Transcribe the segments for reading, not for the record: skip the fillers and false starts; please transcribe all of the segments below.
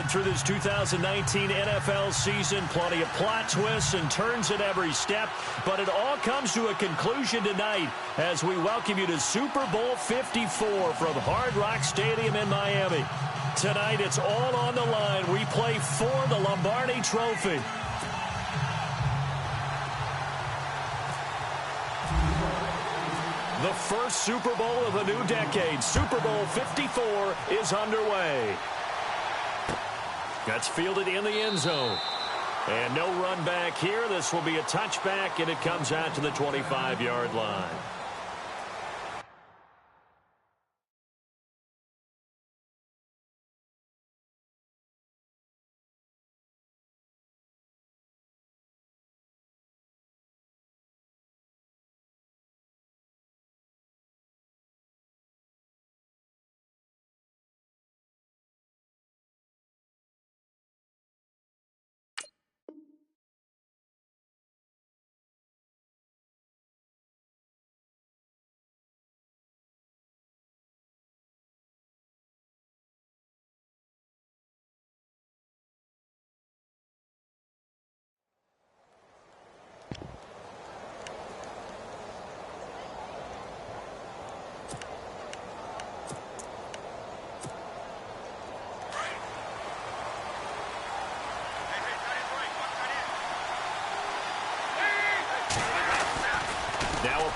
head through this 2019 NFL season. Plenty of plot twists and turns at every step. But it all comes to a conclusion tonight as we welcome you to Super Bowl 54 from Hard Rock Stadium in Miami. Tonight, it's all on the line. We play for the Lombardi Trophy. The first Super Bowl of a new decade, Super Bowl 54, is underway. That's fielded in the end zone. And no run back here. This will be a touchback, and it comes out to the 25-yard line.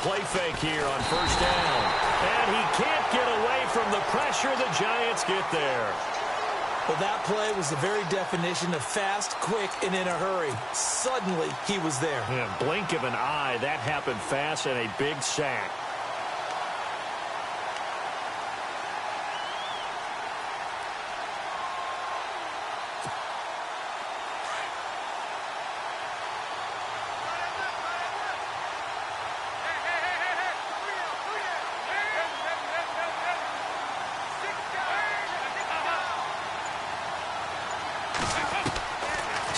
Play fake here on first down. And he can't get away from the pressure. The Giants get there. Well, that play was the very definition of fast, quick, and in a hurry. Suddenly, he was there. Yeah, blink of an eye. That happened fast and a big sack.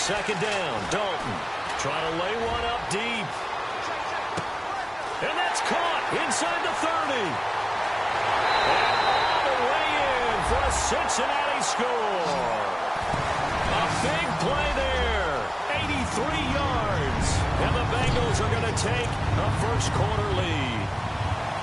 Second down, Dalton trying to lay one up deep. And that's caught inside the 30. And all the way in for a Cincinnati score. A big play there, 83 yards. And the Bengals are going to take a first quarter lead.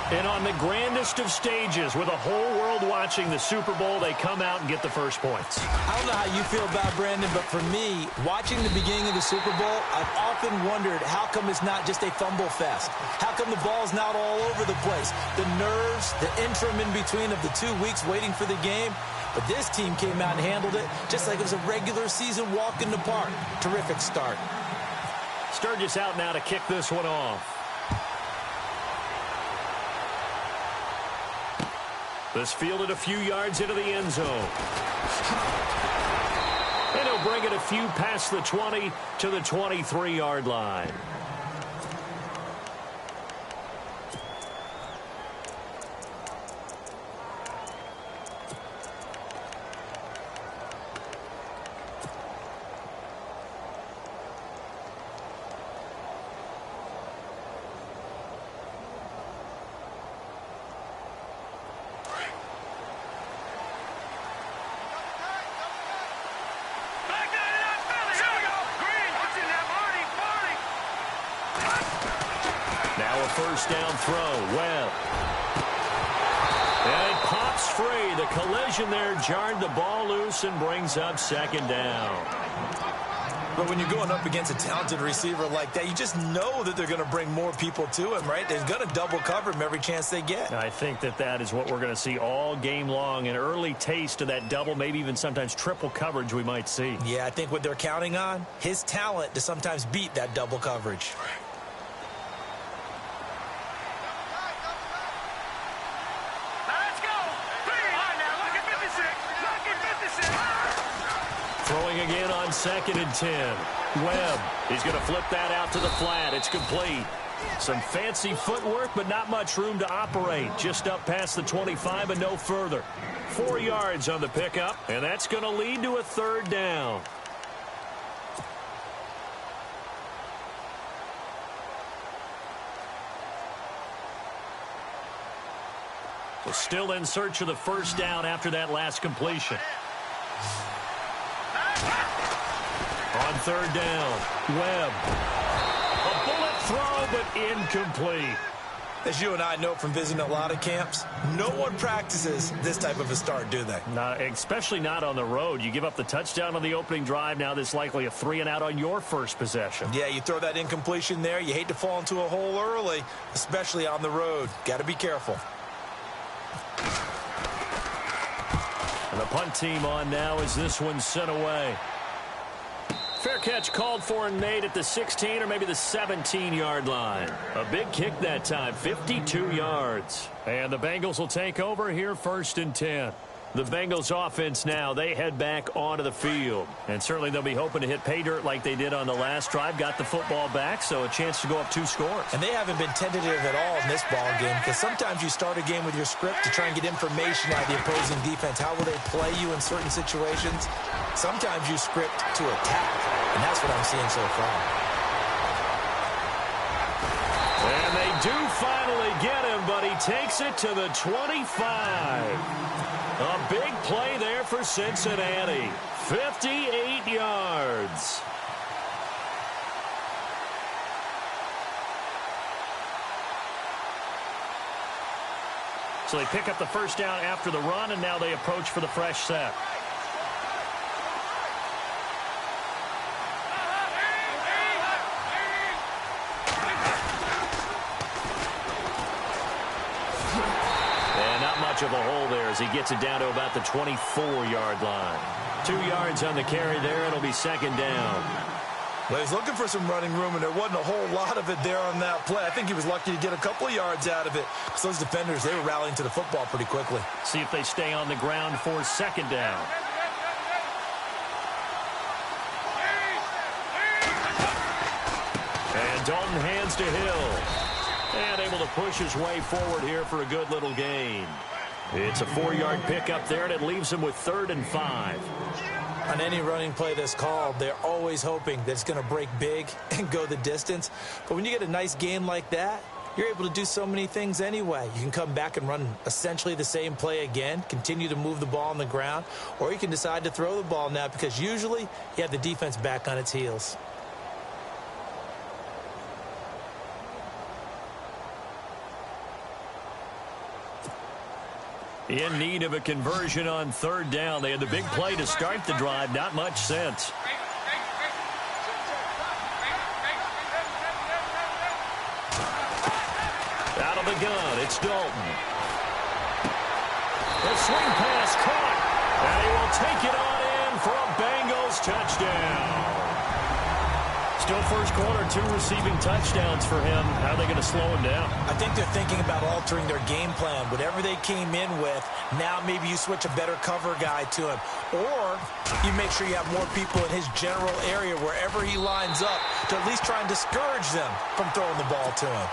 And on the grandest of stages, with the whole world watching the Super Bowl, they come out and get the first points. I don't know how you feel about Brandon, but for me, watching the beginning of the Super Bowl, I've often wondered how come it's not just a fumble fest? How come the ball's not all over the place? The nerves, the interim in between of the 2 weeks waiting for the game. But this team came out and handled it just like it was a regular season walk in the park. Terrific start. Sturgis out now to kick this one off. This fielded a few yards into the end zone. And he'll bring it a few past the 20 to the 23-yard line. First down throw. Well, and it pops free. The collision there jarred the ball loose and brings up second down. But when you're going up against a talented receiver like that, you just know that they're going to bring more people to him, right? They're going to double cover him every chance they get. I think that is what we're going to see all game long. An early taste of that double, maybe even sometimes triple coverage we might see. Yeah, I think what they're counting on, his talent to sometimes beat that double coverage. Throwing again on 2nd and 10. Webb, he's going to flip that out to the flat. It's complete. Some fancy footwork, but not much room to operate. Just up past the 25 and no further. 4 yards on the pickup, and that's going to lead to a third down. So still in search of the first down after that last completion. On third down, Webb. A bullet throw, but incomplete. As you and I know from visiting a lot of camps, no one practices this type of a start, do they? Especially not on the road. You give up the touchdown on the opening drive. Now there's likely a 3-and-out on your first possession. Yeah, you throw that incompletion there. You hate to fall into a hole early, especially on the road. Got to be careful. And the punt team on now as this one's sent away. Fair catch called for and made at the 16 or maybe the 17-yard line. A big kick that time, 52 yards. And the Bengals will take over here 1st and 10. The Bengals offense now, they head back onto the field. And certainly they'll be hoping to hit pay dirt like they did on the last drive. Got the football back, so a chance to go up 2 scores. And they haven't been tentative at all in this ball game because sometimes you start a game with your script to try and get information out of the opposing defense. How will they play you in certain situations? Sometimes you script to attack, and that's what I'm seeing so far. And they do finally get him, but he takes it to the 25. A big play there for Cincinnati. 58 yards. So they pick up the first down after the run, and now they approach for the fresh set. Of a hole there as he gets it down to about the 24-yard line. 2 yards on the carry there. It'll be 2nd down. Well, he's looking for some running room, and there wasn't a whole lot of it there on that play. I think he was lucky to get a couple of yards out of it because those defenders, they were rallying to the football pretty quickly. See if they stay on the ground for 2nd down. And Dalton hands to Hill. And able to push his way forward here for a good little gain. It's a 4-yard pickup there, and it leaves him with 3rd and 5. On any running play that's called, they're always hoping that it's going to break big and go the distance. But when you get a nice gain like that, you're able to do so many things anyway. You can come back and run essentially the same play again, continue to move the ball on the ground, or you can decide to throw the ball now because usually you have the defense back on its heels. In need of a conversion on 3rd down. They had the big play to start the drive. Not much sense. Out of the gun, it's Dalton. The swing pass caught. And he will take it on in for a Bengals touchdown. Still first quarter, 2 receiving touchdowns for him. How are they going to slow him down? I think they're thinking about altering their game plan. Whatever they came in with, now maybe you switch a better cover guy to him. Or you make sure you have more people in his general area wherever he lines up to at least try and discourage them from throwing the ball to him.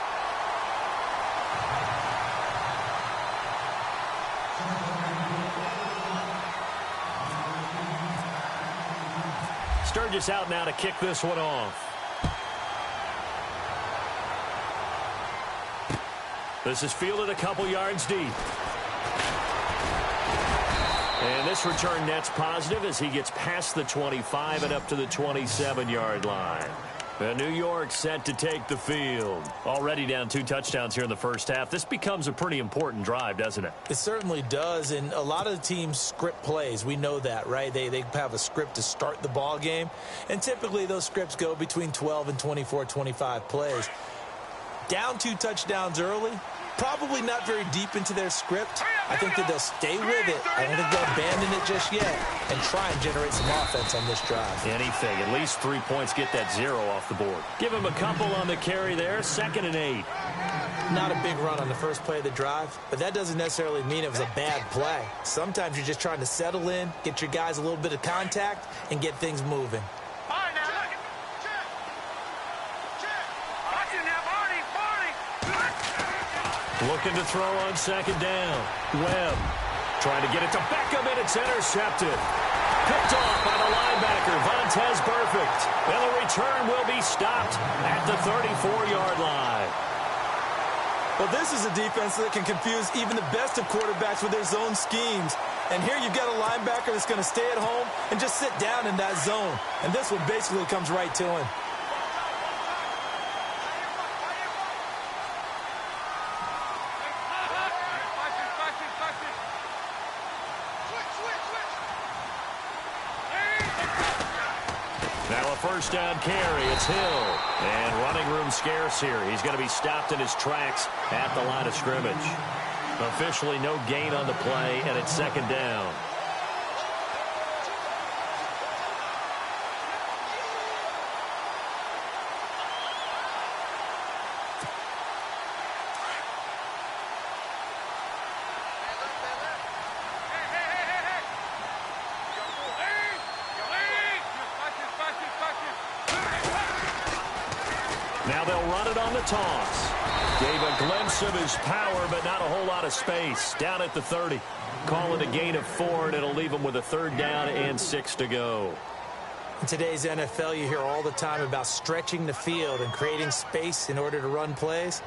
Sturgis out now to kick this one off. This is fielded a couple yards deep. And this return net's positive as he gets past the 25 and up to the 27-yard line. And New York set to take the field. Already down 2 touchdowns here in the first half. This becomes a pretty important drive, doesn't it? It certainly does, and a lot of the teams script plays. We know that, right? They have a script to start the ball game, and typically those scripts go between 12 and 24, 25 plays. Down 2 touchdowns early, probably not very deep into their script. I think that they'll stay with it. I don't think they'll abandon it just yet and try and generate some offense on this drive. Anything. At least 3 points, get that 0 off the board. Give him a couple on the carry there. 2nd and 8. Not a big run on the first play of the drive, but that doesn't necessarily mean it was a bad play. Sometimes you're just trying to settle in, get your guys a little bit of contact, and get things moving. Looking to throw on 2nd down. Webb trying to get it to Beckham, and it's intercepted. Picked off by the linebacker, Vontaze Burfict. And the return will be stopped at the 34-yard line. Well, this is a defense that can confuse even the best of quarterbacks with their zone schemes. And here you've got a linebacker that's going to stay at home and just sit down in that zone. And this one basically comes right to him. Now a first down carry. It's Hill. And running room scarce here. He's going to be stopped in his tracks at the line of scrimmage. Officially no gain on the play, and it's second down. Now they'll run it on the toss. Gave a glimpse of his power, but not a whole lot of space. Down at the 30. Call it a gain of 4, and it'll leave them with a third down and 6 to go. In today's NFL, you hear all the time about stretching the field and creating space in order to run plays.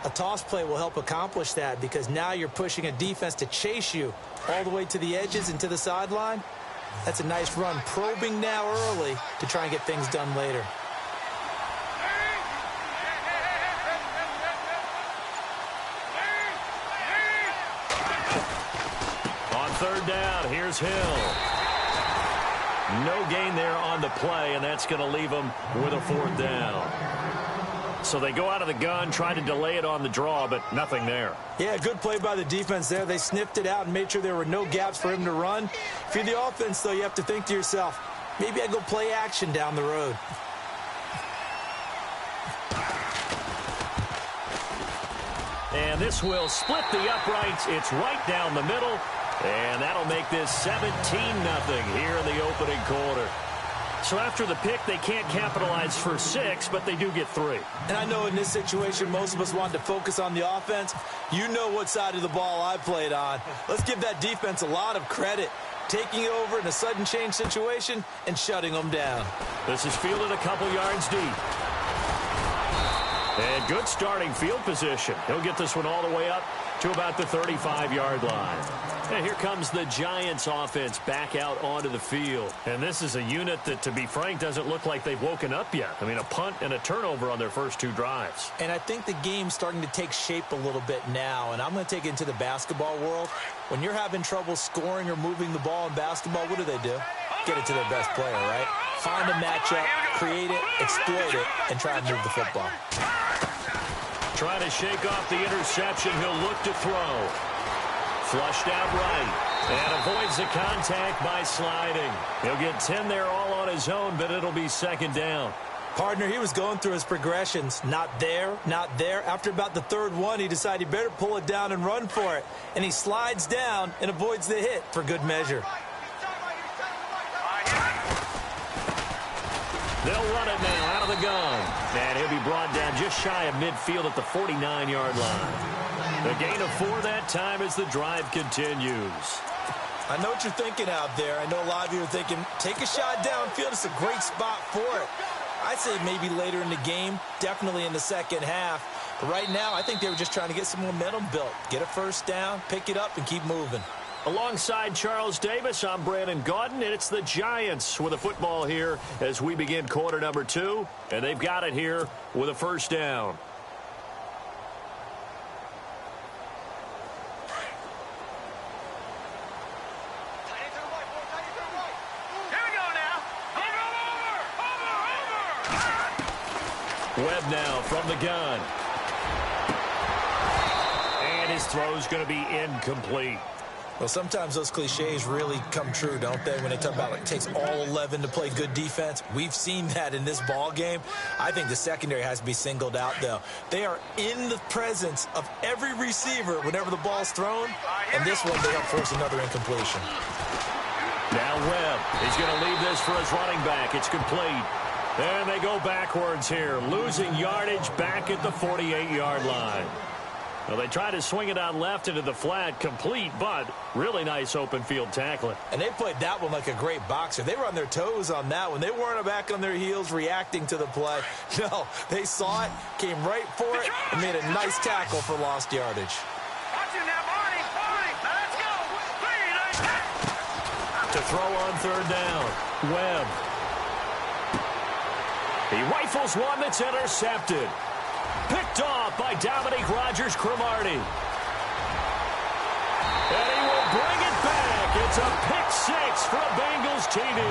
A toss play will help accomplish that because now you're pushing a defense to chase you all the way to the edges and to the sideline. That's a nice run, probing now early to try and get things done later. Third down, here's Hill. No gain there on the play, and that's going to leave them with a fourth down. So they go out of the gun, try to delay it on the draw, but nothing there. Yeah, good play by the defense there. They sniffed it out and made sure there were no gaps for him to run. If you're the offense, though, you have to think to yourself, maybe I go play action down the road. And this will split the uprights. It's right down the middle. And that'll make this 17-0 here in the opening quarter. So after the pick, they can't capitalize for 6, but they do get 3. And I know in this situation, most of us wanted to focus on the offense. You know what side of the ball I played on. Let's give that defense a lot of credit. Taking it over in a sudden change situation and shutting them down. This is fielded a couple yards deep. And good starting field position. He'll get this one all the way up to about the 35-yard line. And here comes the Giants offense back out onto the field. And this is a unit that, to be frank, doesn't look like they've woken up yet. I mean, a punt and a turnover on their first 2 drives. And I think the game's starting to take shape a little bit now. And I'm going to take it into the basketball world. When you're having trouble scoring or moving the ball in basketball, what do? Get it to their best player, right? Find a matchup, create it, exploit it, and try and move the football. Trying to shake off the interception. He'll look to throw. Flushed out right. And avoids the contact by sliding. He'll get 10 there all on his own, but it'll be second down. Partner, he was going through his progressions. Not there, not there. After about the third one, he decided he better pull it down and run for it. And he slides down and avoids the hit for good measure. They'll run it now out of the gun. And he'll be brought down just shy of midfield at the 49-yard line. A gain of 4 that time as the drive continues. I know what you're thinking out there. I know a lot of you are thinking, take a shot downfield. It's a great spot for it. I'd say maybe later in the game, definitely in the second half. But right now, I think they were just trying to get some momentum built. Get a first down, pick it up, and keep moving. Alongside Charles Davis, I'm Brandon Gaudin, and it's the Giants with a football here as we begin quarter number 2. And they've got it here with a first down. Webb now from the gun. And his throw's going to be incomplete. Well, sometimes those cliches really come true, don't they? When they talk about it takes all 11 to play good defense. We've seen that in this ball game. I think the secondary has to be singled out, though. They are in the presence of every receiver whenever the ball's thrown. And this one, they help force another incompletion. Now Webb, he's going to leave this for his running back. It's complete. And they go backwards here, losing yardage back at the 48-yard line. Well, they try to swing it on left into the flat, complete, but really nice open field tackling. And they played that one like a great boxer. They were on their toes on that one. They weren't back on their heels reacting to the play. No, they saw it, came right for it, and made a nice tackle for lost yardage. To throw on third down, Webb. He rifles one that's intercepted. Picked off by Dominique Rodgers-Cromartie. And he will bring it back. It's a pick six for a Bengals TD.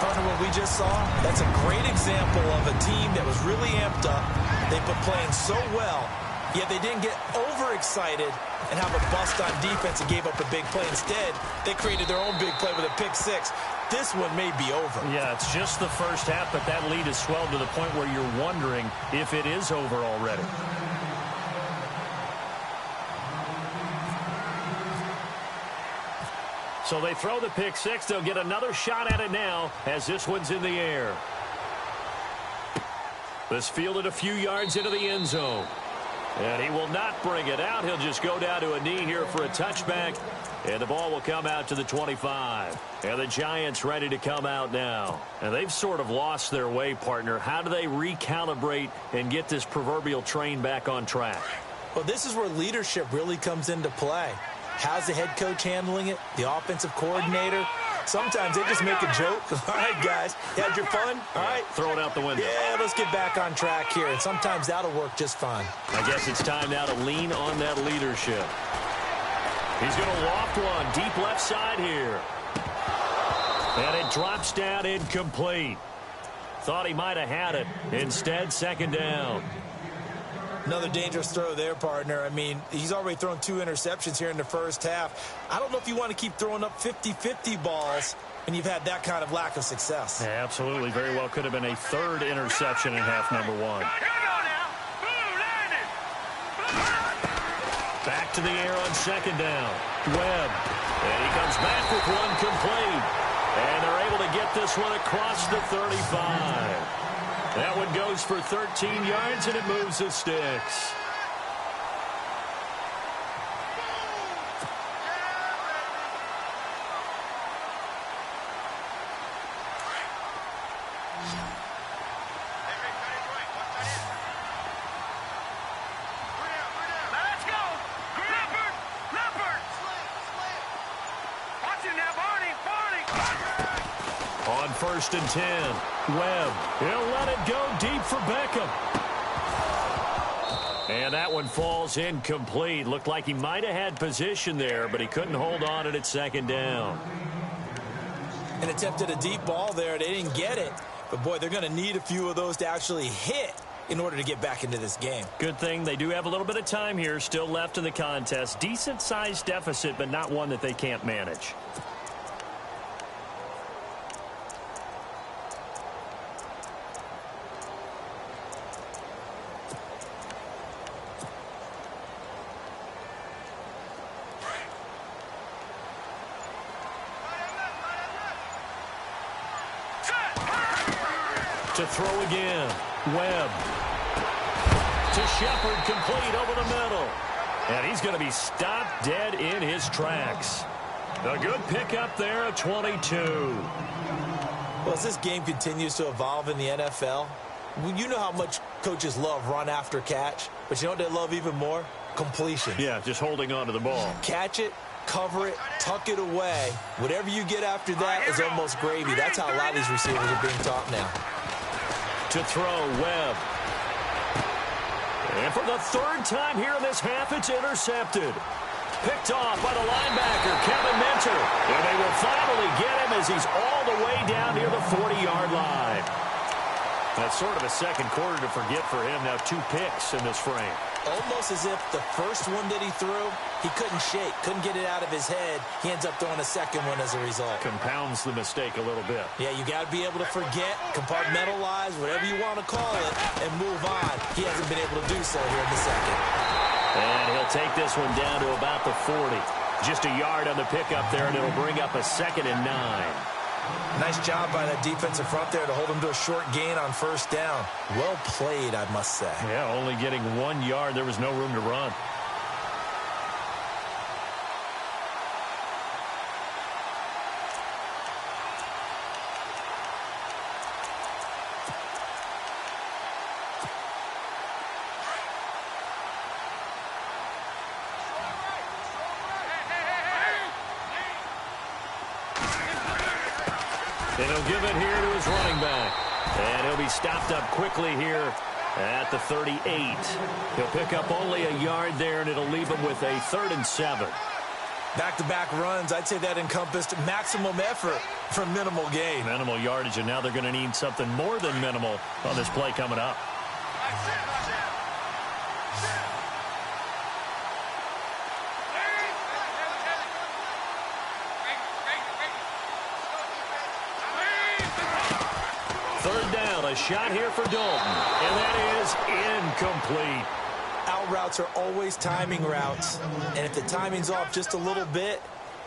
Partner, what we just saw, that's a great example of a team that was really amped up. They've been playing so well, yet they didn't get overexcited and have a bust on defense and gave up a big play. Instead, they created their own big play with a pick six. This one may be over. Yeah, it's just the first half, but that lead has swelled to the point where you're wondering if it is over already. So they throw the pick six. They'll get another shot at it now as this one's in the air. This fielded a few yards into the end zone. And he will not bring it out. He'll just go down to a knee here for a touchback. And the ball will come out to the 25. And the Giants ready to come out now. And they've sort of lost their way, partner. How do they recalibrate and get this proverbial train back on track? Well, this is where leadership really comes into play. How's the head coach handling it? The offensive coordinator? Sometimes they just make a joke. All right, guys, you had your fun? All right. Throw it out the window. Yeah, let's get back on track here. And sometimes that'll work just fine. I guess it's time now to lean on that leadership. He's going to loft one deep left side here. And it drops down incomplete. Thought he might have had it. Instead, second down. Another dangerous throw there, partner. I mean, he's already thrown 2 interceptions here in the first half. I don't know if you want to keep throwing up 50-50 balls when you've had that kind of lack of success. Yeah, absolutely. Very well could have been a third interception in half number 1. Back to the air on second down. Webb. And he comes back with one complete. And they're able to get this one across the 35. That one goes for 13 yards, and it moves the sticks. On 1st and 10, Webb. He'll let it go deep for Beckham. And that one falls incomplete. Looked like he might have had position there, but he couldn't hold on at its second down. And attempted a deep ball there. They didn't get it. But, boy, they're going to need a few of those to actually hit in order to get back into this game. Good thing they do have a little bit of time here still left in the contest. Decent-sized deficit, but not one that they can't manage. To throw again, Webb. To Shepard, complete over the middle. And he's going to be stopped dead in his tracks. A good pickup there at 22. Well, as this game continues to evolve in the NFL, you know how much coaches love run after catch, but you know what they love even more? Completion. Yeah, just holding on to the ball. Catch it, cover it, tuck it away. Whatever you get after that is almost gravy. That's how a lot of these receivers are being taught now. To throw, Webb. And for the 3rd time here in this half, it's intercepted. Picked off by the linebacker, Kevin Minter. And they will finally get him as he's all the way down near the 40-yard line. That's sort of a second quarter to forget for him. Now 2 picks in this frame. Almost as if the first one that he threw, he couldn't shake, couldn't get it out of his head. He ends up throwing a second one as a result. Compounds the mistake a little bit. Yeah, you got to be able to forget, compartmentalize, whatever you want to call it, and move on. He hasn't been able to do so here in the second. And he'll take this one down to about the 40. Just a yard on the pickup there, and it'll bring up a 2nd and 9. Nice job by that defensive front there to hold him to a short gain on first down. Well played, I must say. Yeah, only getting 1 yard. There was no room to run. And he'll give it here to his running back. And he'll be stopped up quickly here at the 38. He'll pick up only a yard there, and it'll leave him with a 3rd and 7. Back-to-back runs, I'd say that encompassed maximum effort for minimal gain. Minimal yardage, and now they're going to need something more than minimal on this play coming up. Third down, a shot here for Dalton, and that is incomplete. Out routes are always timing routes, and if the timing's off just a little bit,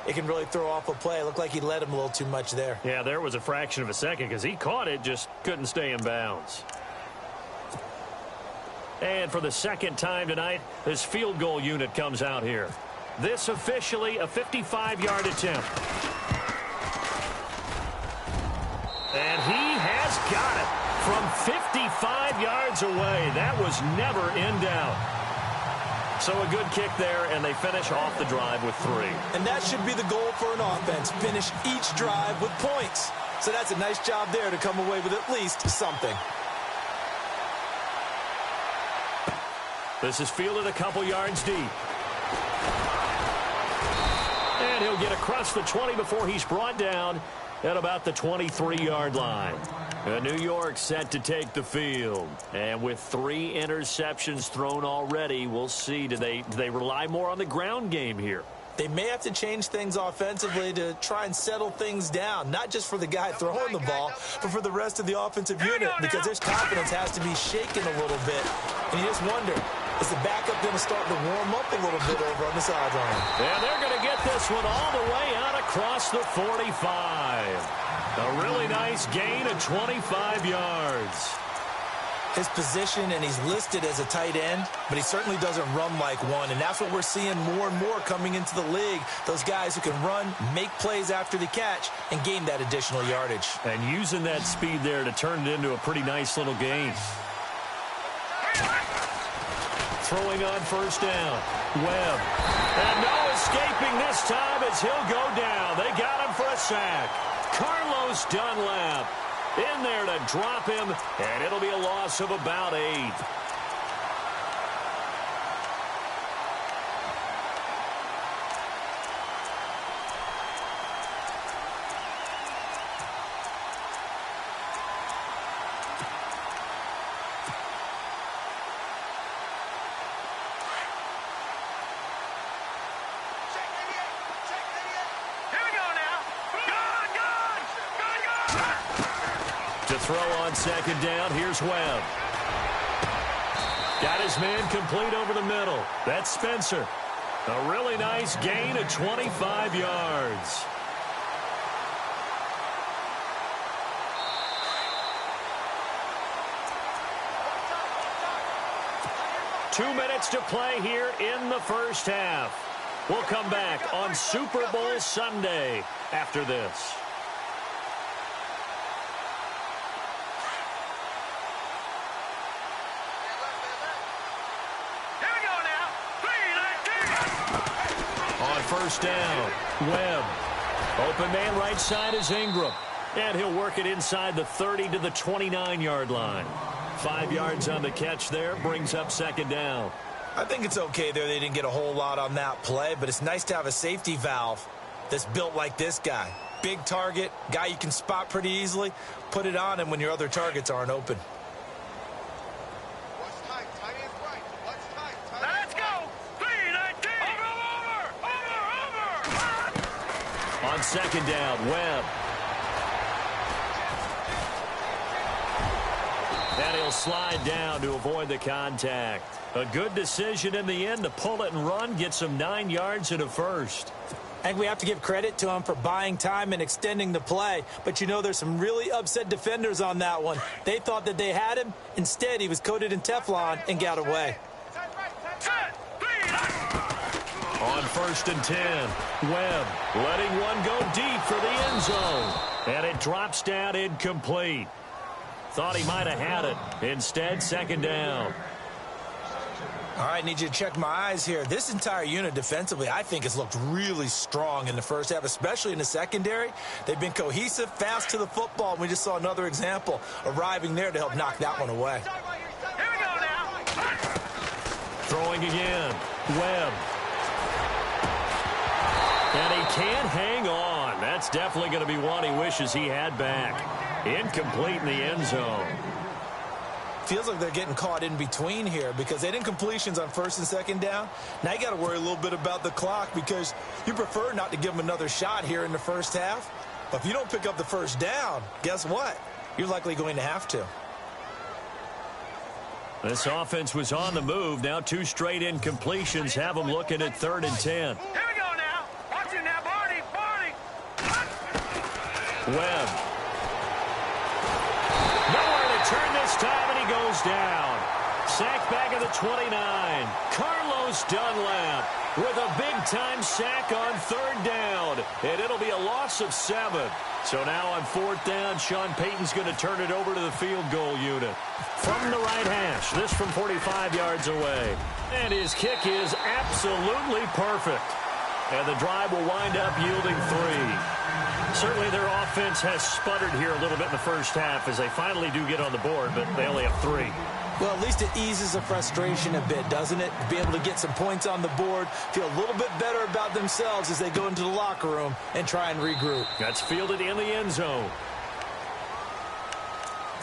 it can really throw off a play. It looked like he led him a little too much there. Yeah, there was a fraction of a second because he caught it, just couldn't stay in bounds. And for the second time tonight, this field goal unit comes out here. This officially a 55-yard attempt. And he has got it from 55 yards away. That was never in doubt. So a good kick there, and they finish off the drive with 3. And that should be the goal for an offense, finish each drive with points. So that's a nice job there to come away with at least something. This is fielded a couple yards deep. And he'll get across the 20 before he's brought down at about the 23-yard line. New York set to take the field. And with 3 interceptions thrown already, we'll see. Do they rely more on the ground game here? They may have to change things offensively to try and settle things down, not just for the guy throwing the ball, but for the rest of the offensive unit, because their confidence has to be shaken a little bit. And you just wonder, is the backup going to start to warm up a little bit over on the sideline? Yeah, they're going to get this one all the way out across the 45. A really nice gain of 25 yards. His position, and he's listed as a tight end, but he certainly doesn't run like one, and that's what we're seeing more and more coming into the league. Those guys who can run, make plays after the catch, and gain that additional yardage. And using that speed there to turn it into a pretty nice little gain. Throwing on first down. Webb. And no escaping this time as he'll go down. They got him for a sack. Carlos Dunlap in there to drop him, and it'll be a loss of about 8. To throw on second down, here's Webb. Got his man complete over the middle. That's Spencer. A really nice gain of 25 yards. Two minutes to play here in the first half. We'll come back on Super Bowl Sunday after this. First down, Webb. Open man right side is Ingram. And he'll work it inside the 30 to the 29-yard line. 5 yards on the catch there, brings up second down. I think it's okay there. They didn't get a whole lot on that play, but it's nice to have a safety valve that's built like this guy. Big target, guy you can spot pretty easily. Put it on him when your other targets aren't open. On second down, Webb. And he'll slide down to avoid the contact. A good decision in the end to pull it and run, get some 9 yards and a first. I think we have to give credit to him for buying time and extending the play. But, you know, there's some really upset defenders on that one. They thought that they had him. Instead, he was coated in Teflon and got away. On 1st and 10, Webb letting one go deep for the end zone. And it drops down incomplete. Thought he might have had it. Instead, 2nd down. All right, need you to check my eyes here. This entire unit defensively, I think, has looked really strong in the first half, especially in the secondary. They've been cohesive, fast to the football, and we just saw another example arriving there to help knock that one away. Here we go now. Throwing again. Webb. And he can't hang on. That's definitely going to be one he wishes he had back. Incomplete in the end zone. Feels like they're getting caught in between here because they didn't completions on 1st and 2nd down. Now you got to worry a little bit about the clock because you prefer not to give them another shot here in the first half. But if you don't pick up the 1st down, guess what? You're likely going to have to. This offense was on the move. Now 2 straight incompletions have them looking at 3rd and 10. Here we go now. Watch it now, Barney. Webb. Nowhere to turn this time, and he goes down. Sacked back at the 29. Carlos Dunlap with a big-time sack on 3rd down. And it'll be a loss of 7. So now on 4th down, Sean Payton's going to turn it over to the field goal unit. From the right hash, this from 45 yards away. And his kick is absolutely perfect. And the drive will wind up yielding 3. Certainly their offense has sputtered here a little bit in the first half as they finally do get on the board, but they only have 3. Well, at least it eases the frustration a bit, doesn't it? To be able to get some points on the board, feel a little bit better about themselves as they go into the locker room and try and regroup. That's fielded in the end zone.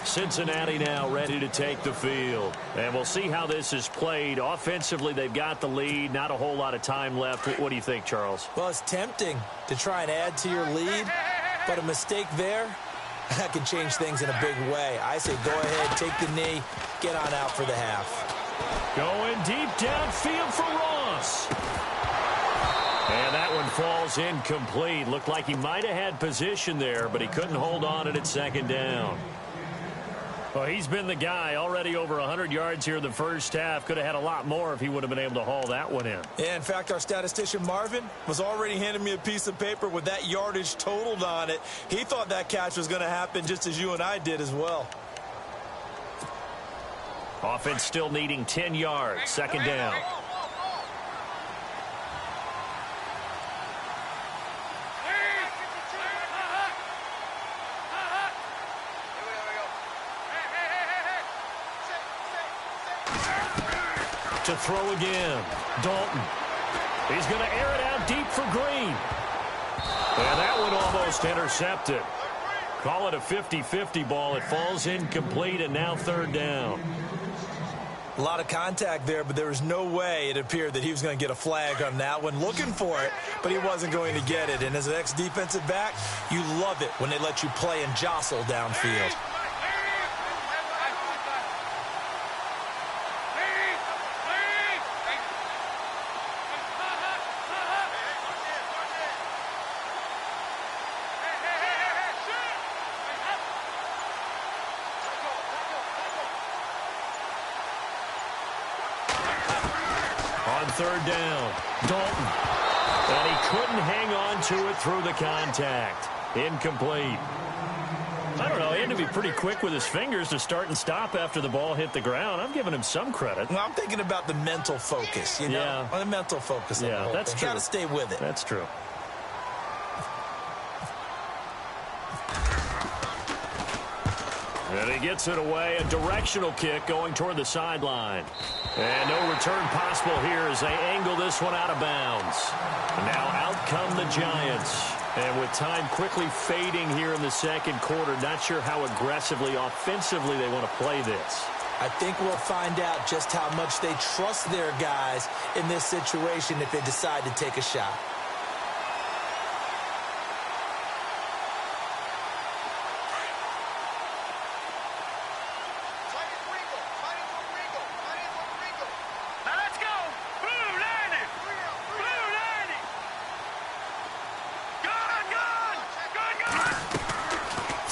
Cincinnati now ready to take the field. And we'll see how this is played. Offensively, they've got the lead. Not a whole lot of time left. What do you think, Charles? Well, it's tempting to try and add to your lead, but a mistake there, that can change things in a big way. I say go ahead, take the knee, get on out for the half. Going deep downfield for Ross. And that one falls incomplete. Looked like he might have had position there, but he couldn't hold on it at 2nd down. Well, he's been the guy already over 100 yards here in the first half. Could have had a lot more if he would have been able to haul that one in. Yeah, in fact, our statistician Marvin was already handing me a piece of paper with that yardage totaled on it. He thought that catch was going to happen just as you and I did as well. Offense still needing 10 yards. 2nd down. To throw again. Dalton. He's going to air it out deep for Green. And that one almost intercepted. Call it a 50-50 ball. It falls incomplete, and now 3rd down. A lot of contact there, but there was no way it appeared that he was going to get a flag on that one. Looking for it, but he wasn't going to get it. And as an ex-defensive back, you love it when they let you play and jostle downfield. On 3rd down, Dalton. And he couldn't hang on to it through the contact. Incomplete. I don't know, he had to be pretty quick with his fingers to start and stop after the ball hit the ground. I'm giving him some credit. Well, I'm thinking about the mental focus, you know? Yeah. On the mental focus. Yeah, that's true. Got to stay with it. That's true. And he gets it away. A directional kick going toward the sideline. And no return possible here as they angle this one out of bounds. And now out come the Giants. And with time quickly fading here in the 2nd quarter, not sure how aggressively, offensively they want to play this. I think we'll find out just how much they trust their guys in this situation if they decide to take a shot.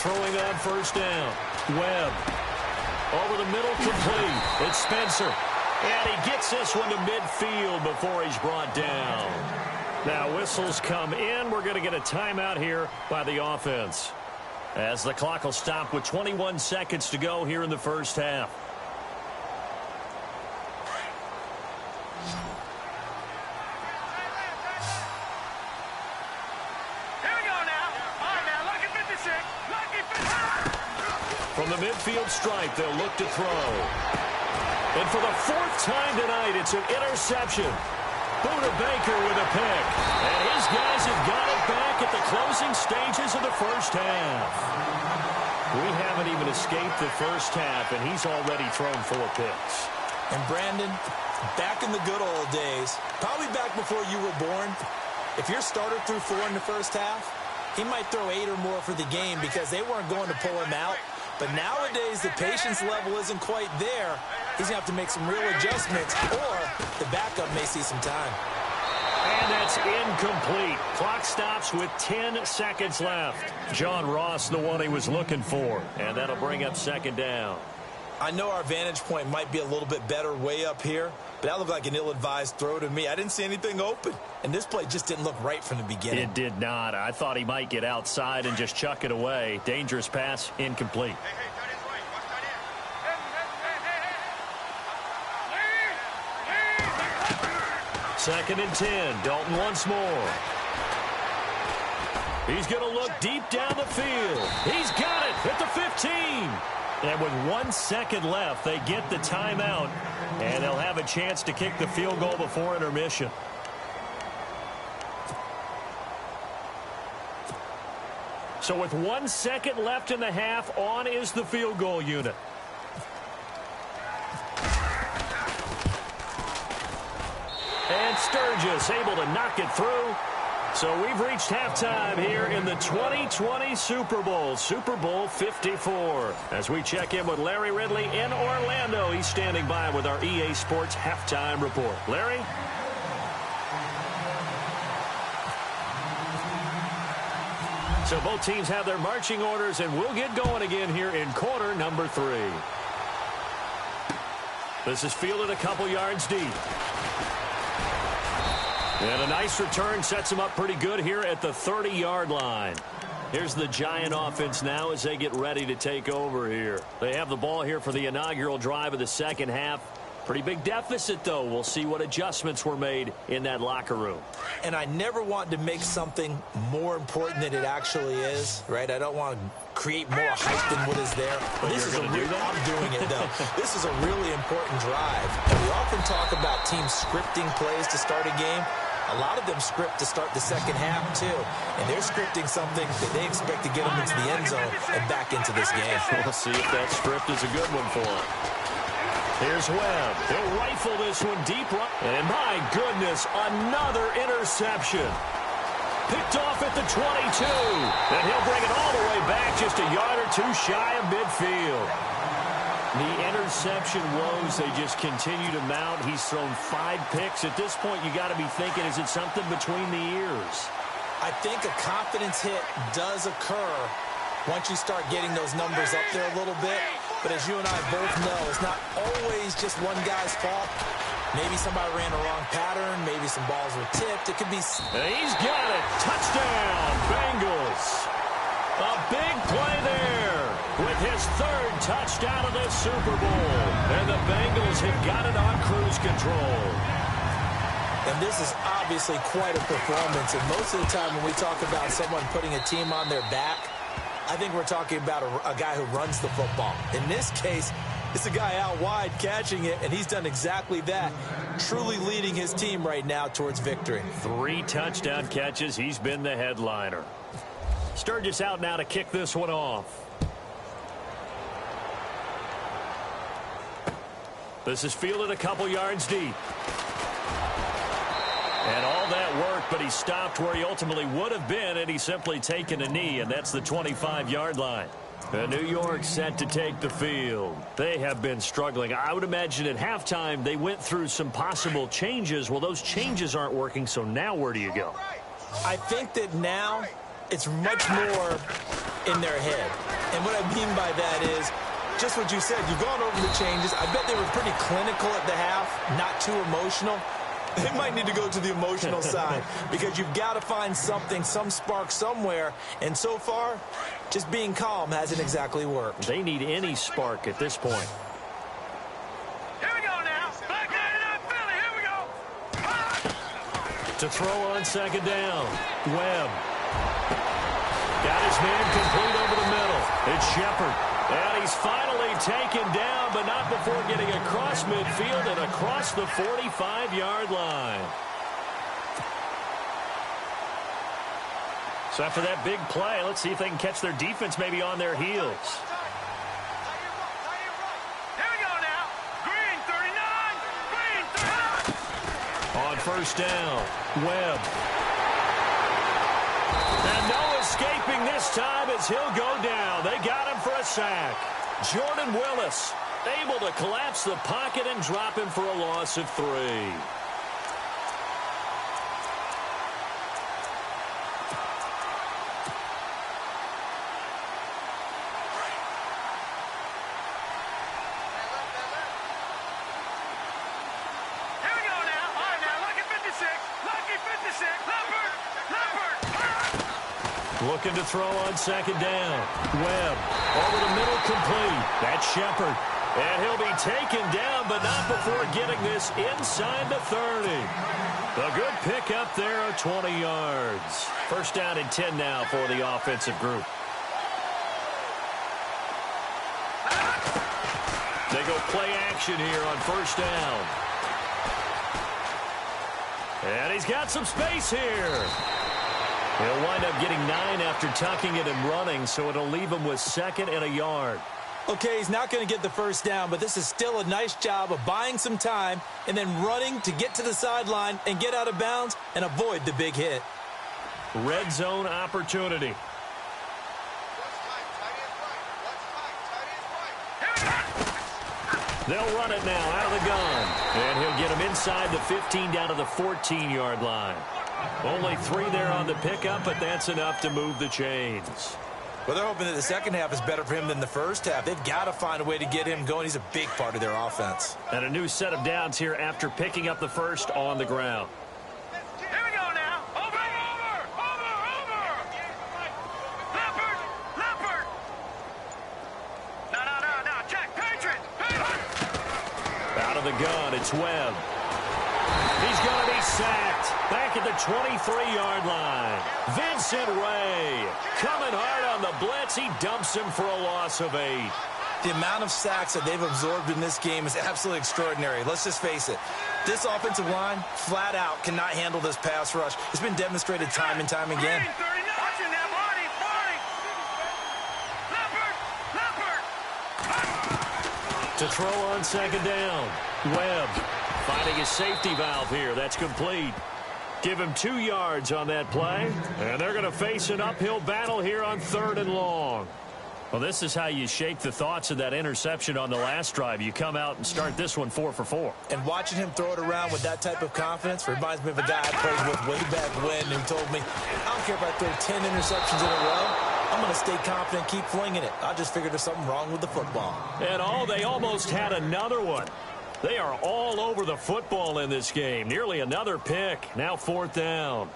throwing on first down. Webb. Over the middle, complete. It's Spencer. And he gets this one to midfield before he's brought down. Now whistles come in. We're going to get a timeout here by the offense, as the clock will stop with 21 seconds to go here in the first half. Here we go now. All right, now, lucky 56. Lucky 56. From the midfield stripe, they'll look to throw. And for the fourth time tonight, it's an interception. Buda Baker with a pick. And his guys have got it back at the closing stages of the first half. We haven't even escaped the first half, and he's already thrown 4 picks. And Brandon, back in the good old days, probably back before you were born, if your starter threw 4 in the first half, he might throw 8 or more for the game because they weren't going to pull him out. But nowadays, the patience level isn't quite there. He's going to have to make some real adjustments, or the backup may see some time. And that's incomplete. Clock stops with 10 seconds left. John Ross, the one he was looking for. And that'll bring up second down. I know our vantage point might be a little bit better way up here, but that looked like an ill-advised throw to me. I didn't see anything open, and this play just didn't look right from the beginning. It did not. I thought he might get outside and just chuck it away. Dangerous pass, incomplete. Second and 10. Dalton once more. He's going to look deep down the field. He's got it at the 15. And with 1 second left, they get the timeout, and they'll have a chance to kick the field goal before intermission. So with 1 second left in the half, on is the field goal unit. And Sturgis able to knock it through. So we've reached halftime here in the 2020 Super Bowl, Super Bowl 54. As we check in with Larry Ridley in Orlando, he's standing by with our EA Sports halftime report. Larry? So both teams have their marching orders, and we'll get going again here in quarter number 3. This is fielded a couple yards deep. And a nice return sets them up pretty good here at the 30-yard line. Here's the Giant offense now as they get ready to take over here. They have the ball here for the inaugural drive of the second half. Pretty big deficit, though. We'll see what adjustments were made in that locker room. And I never want to make something more important than it actually is, right? I don't want to create more hype than what is there. But this is I'm doing it, though. This is a really important drive. And we often talk about teams scripting plays to start a game. A lot of them script to start the second half, too. And they're scripting something that they expect to get them into the end zone and back into this game. We'll see if that script is a good one for them. Here's Webb. He'll rifle this one deep right. And my goodness, another interception. Picked off at the 22. And he'll bring it all the way back just a yard or 2 shy of midfield. The interception woes, they just continue to mount. He's thrown 5 picks. At this point, you got to be thinking, is it something between the ears? I think a confidence hit does occur once you start getting those numbers up there a little bit. But as you and I both know, it's not always just one guy's fault. Maybe somebody ran a wrong pattern. Maybe some balls were tipped. It could be... And he's got it. Touchdown, Bengals. A big play there with his 3rd touchdown of this Super Bowl. And the Bengals have got it on cruise control. And this is obviously quite a performance. And most of the time when we talk about someone putting a team on their back, I think we're talking about a guy who runs the football. In this case, it's a guy out wide catching it, and he's done exactly that, truly leading his team right now towards victory. 3 touchdown catches. He's been the headliner. Sturgis out now to kick this one off. This is fielded a couple yards deep. And all that work, but he stopped where he ultimately would have been, and he's simply taken a knee, and that's the 25-yard line. And New York set to take the field. They have been struggling. I would imagine at halftime they went through some possible changes. Well, those changes aren't working, so now where do you go? I think that now it's much more in their head. And what I mean by that is just what you said. You've gone over the changes. I bet they were pretty clinical at the half, not too emotional. They might need to go to the emotional side because you've got to find something, some spark somewhere. And so far, just being calm hasn't exactly worked. They need any spark at this point. Here we go now. Back in Philly. Here we go. To throw on second down. Webb. Got his man complete over the middle. It's Shepard. And he's finally taken down, but not before getting across midfield and across the 45-yard line. So after that big play, let's see if they can catch their defense maybe on their heels. Here we go now. Green 39. Green 39. On first down, Webb. And no escaping this time as he'll go down. They got him for a sack. Jordan Willis able to collapse the pocket and drop him for a loss of 3. Looking to throw on second down. Webb over the middle, complete. That's Shepard. And he'll be taken down, but not before getting this inside the 30. A good pickup there of 20 yards. First down and 10 now for the offensive group. They go play action here on first down. And he's got some space here. He'll wind up getting 9 after tucking it and running, so it'll leave him with 2nd and a yard. Okay, he's not going to get the first down, but this is still a nice job of buying some time and then running to get to the sideline and get out of bounds and avoid the big hit. Red zone opportunity. They'll run it now out of the gun. And he'll get him inside the 15 down to the 14-yard line. Only 3 there on the pickup, but that's enough to move the chains. Well, they're hoping that the second half is better for him than the first half. They've got to find a way to get him going. He's a big part of their offense. And a new set of downs here after picking up the first on the ground. Here we go now. Over. Leopard. No. Check. Patriot. Out of the gun, it's Webb. He's going to be sacked. Back at the 23-yard line. Vincent Ray coming hard on the blitz. He dumps him for a loss of 8. The amount of sacks that they've absorbed in this game is absolutely extraordinary. Let's just face it. This offensive line, flat out, cannot handle this pass rush. It's been demonstrated time and time again. Watching that body. Leopard. To throw on second down. Webb finding his safety valve here. That's complete. Give him 2 yards on that play. And they're going to face an uphill battle here on 3rd and long. Well, this is how you shake the thoughts of that interception on the last drive. You come out and start this one 4 for 4. And watching him throw it around with that type of confidence reminds me of a guy I played with way back when who told me, I don't care if I throw 10 interceptions in a row. I'm going to stay confident, keep flinging it. I just figured there's something wrong with the football. And they almost had another one. They are all over the football in this game. Nearly another pick. Now 4th down.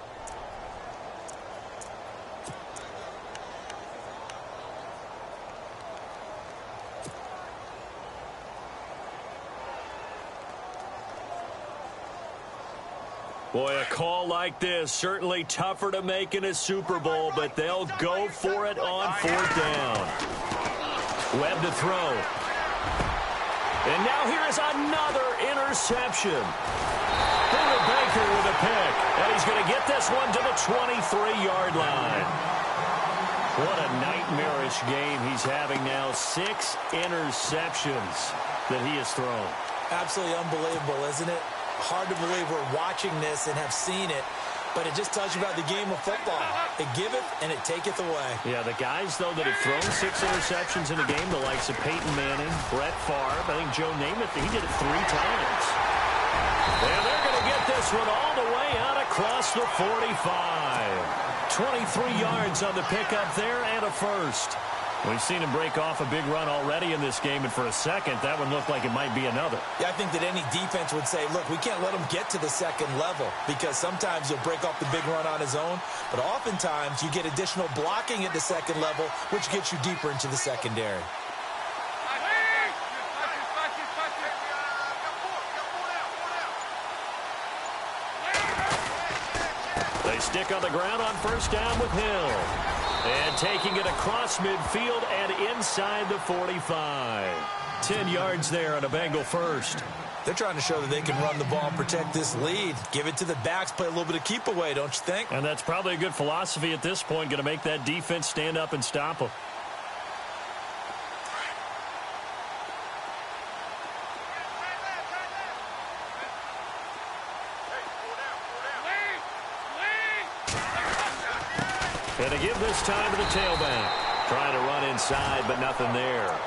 Boy, a call like this, certainly tougher to make in a Super Bowl, but they'll go for it on 4th down. Webb to throw. And now here is another interception. Buda Baker with a pick. And he's going to get this one to the 23-yard line. What a nightmarish game he's having now. 6 interceptions that he has thrown. Absolutely unbelievable, isn't it? Hard to believe we're watching this and have seen it. But it just tells you about the game of football. It giveth and it taketh away. Yeah, the guys, though, that have thrown 6 interceptions in a game, the likes of Peyton Manning, Brett Favre, I think Joe Namath, he did it 3 times. And they're going to get this one all the way out across the 45. 23 yards on the pickup there and a first. We've seen him break off a big run already in this game, and for a second, that one looked like it might be another. Yeah, I think that any defense would say, look, we can't let him get to the second level because sometimes he'll break off the big run on his own, but oftentimes you get additional blocking at the second level, which gets you deeper into the secondary. They stick on the ground on first down with Hill. And taking it across midfield and inside the 45. 10 yards there on a Bengal first. They're trying to show that they can run the ball and protect this lead. Give it to the backs, play a little bit of keep away, don't you think? And that's probably a good philosophy at this point, going to make that defense stand up and stop them. And to give this time to the tailback. Trying to run inside, but nothing there.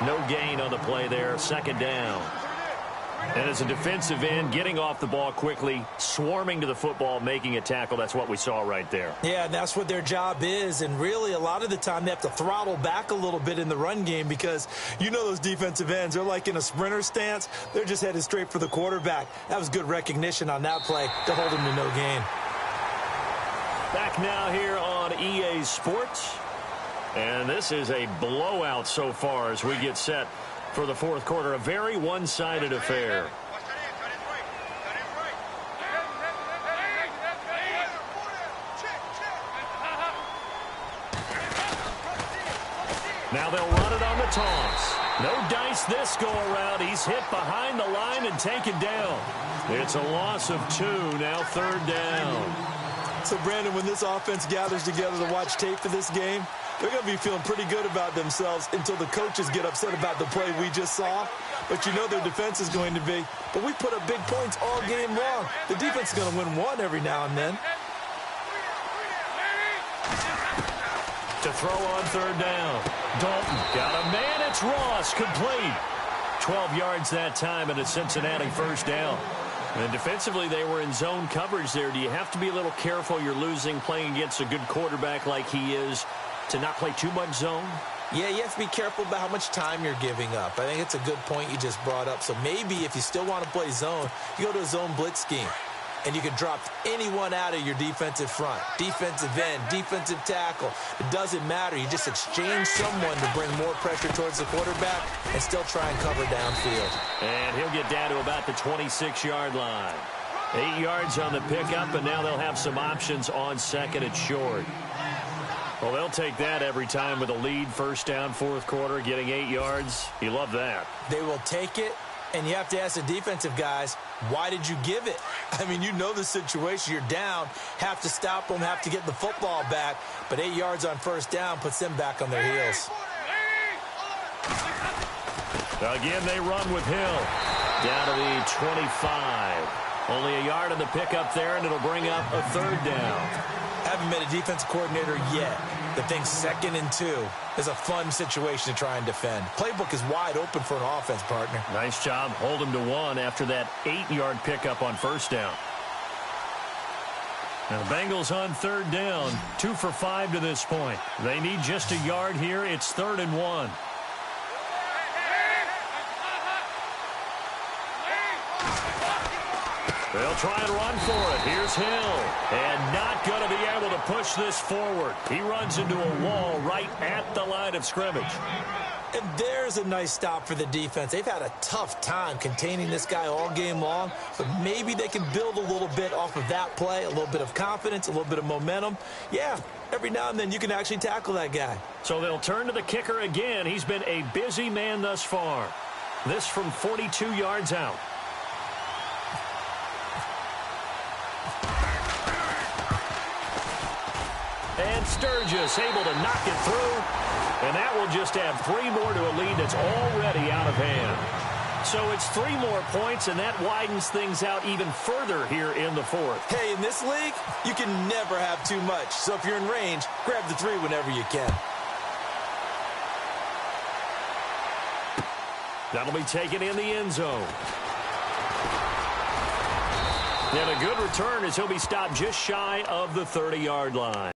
No gain on the play there. Second down. And as a defensive end, getting off the ball quickly, swarming to the football, making a tackle. That's what we saw right there. Yeah, and that's what their job is. And really, a lot of the time, they have to throttle back a little bit in the run game because you know those defensive ends, they're like in a sprinter stance. They're just headed straight for the quarterback. That was good recognition on that play to hold him to no gain. Back now here on EA Sports. And this is a blowout so far as we get set for the fourth quarter. A very one-sided affair. Now they'll run it on the toss. No dice this go-around. He's hit behind the line and taken down. It's a loss of 2, now third down. So, Brandon, when this offense gathers together to watch tape for this game, they're going to be feeling pretty good about themselves until the coaches get upset about the play we just saw. But you know their defense is going to be. But we put up big points all game long. The defense is going to win one every now and then. To throw on third down. Dalton got a man. It's Ross, complete. 12 yards that time, and a Cincinnati first down. And defensively, they were in zone coverage there. Do you have to be a little careful? You're losing playing against a good quarterback like he is to not play too much zone? Yeah, you have to be careful about how much time you're giving up. I think it's a good point you just brought up. So maybe if you still want to play zone, you go to a zone blitz scheme. And you can drop anyone out of your defensive front. Defensive end, defensive tackle. It doesn't matter. You just exchange someone to bring more pressure towards the quarterback and still try and cover downfield. And he'll get down to about the 26-yard line. 8 yards on the pickup, and now they'll have some options on second and short. Well, they'll take that every time with a lead, first down, fourth quarter, getting 8 yards. You love that. They will take it, and you have to ask the defensive guys, why did you give it? I mean, you know the situation. You're down, have to stop them, have to get the football back, but 8 yards on first down puts them back on their heels. Again, they run with Hill. Down to the 25. Only a yard on the pickup there, and it'll bring up a third down. Haven't met a defense coordinator yet that thinks 2nd and 2 is a fun situation to try and defend. Playbook is wide open for an offense, partner. Nice job. Hold him to 1 after that 8-yard pickup on first down. Now, the Bengals on third down, 2 for 5 to this point. They need just a yard here. It's 3rd and 1. They'll try and run for it. Here's Hill. And not going to be able to push this forward. He runs into a wall right at the line of scrimmage. And there's a nice stop for the defense. They've had a tough time containing this guy all game long, but maybe they can build a little bit off of that play, a little bit of confidence, a little bit of momentum. Yeah, every now and then you can actually tackle that guy. So they'll turn to the kicker again. He's been a busy man thus far. This from 42 yards out. And Sturgis able to knock it through. And that will just add 3 more to a lead that's already out of hand. So it's 3 more points, and that widens things out even further here in the fourth. Hey, in this league, you can never have too much. So if you're in range, grab the 3 whenever you can. That'll be taken in the end zone. And a good return as he'll be stopped just shy of the 30-yard line.